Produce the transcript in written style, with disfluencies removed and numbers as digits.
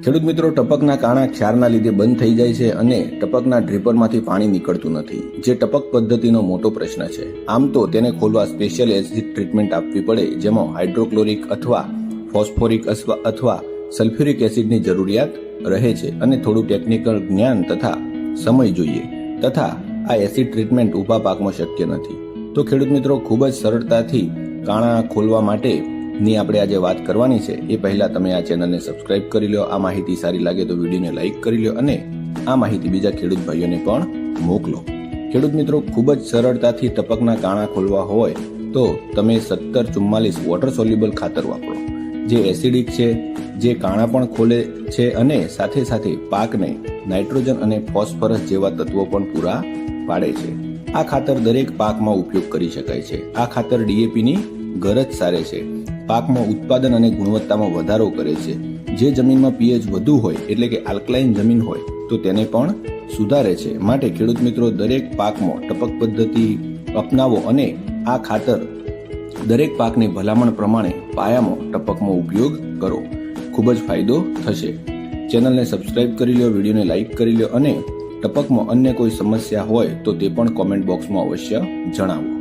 ખેડૂત મિત્રો, ટપકના કાણા ક્ષારના લીધે બંધ થઈ જાય છે અને ટપકના ડ્રીપરમાંથી પાણી નીકળતું નથી, જે ટપક પદ્ધતિનો મોટો પ્રશ્ન છે. આમ તો તેને ખોલવા સ્પેશિયલ એસિડ ટ્રીટમેન્ટ આપવી પડે, જેમાં હાઇડ્રોક્લોરિક અથવા ફોસ્ફોરિક અથવા સલ્ફ્યુરિક એસિડની જરૂરિયાત રહે છે અને થોડું ટેકનિકલ જ્ઞાન તથા સમય જોઈએ, તથા આ એસિડ ટ્રીટમેન્ટ ઊભા પાકમાં શક્ય નથી. તો ખેડૂત મિત્રો, ખૂબ જ સરળતાથી કાણા ખોલવા માટે ની આપણે આજે વાત કરવાની છે. એ પહેલા તમે આ ચેનલને સબસ્ક્રાઇબ કરી લો. આ માહિતી સારી લાગે તો વિડીયોને લાઇક કરી લો અને આ માહિતી બીજા ખેડૂત ભાઈઓને પણ મોકલો. ખેડૂત મિત્રો, ખૂબ જ સરળતાથી ટપકના કાણા ખોલવા હોય તો તમે 1744 વોટર સોલ્યુબલ ખાતર વાપરો, જે એસિડિક છે, જે કાણા પણ ખોલે છે અને સાથે સાથે પાકને નાઇટ્રોજન અને ફોસ્ફરસ જેવા તત્વો પણ પૂરા પાડે છે. આ ખાતર દરેક પાકમાં ઉપયોગ કરી શકાય છે. આ ખાતર ડીએપીની ગરજ સારે છે, પાકમાં ઉત્પાદન અને ગુણવત્તામાં વધારો કરે છે. જે જમીનમાં પીએચ વધુ હોય એટલે કે આલ્કલાઇન જમીન હોય તો તેને પણ સુધારે છે. માટે ખેડૂત મિત્રો, દરેક પાકમાં ટપક પદ્ધતિ અપનાવો અને આ ખાતર દરેક પાકની ભલામણ પ્રમાણે પાયામાં ટપકમાં ઉપયોગ કરો. ખૂબ જ ફાયદો થશે. ચેનલને સબસ્ક્રાઇબ કરી લો, વિડીયોને લાઇક કરી લો અને ટપકમાં અન્ય કોઈ સમસ્યા હોય તો તે પણ કોમેન્ટ બોક્સમાં અવશ્ય જણાવો.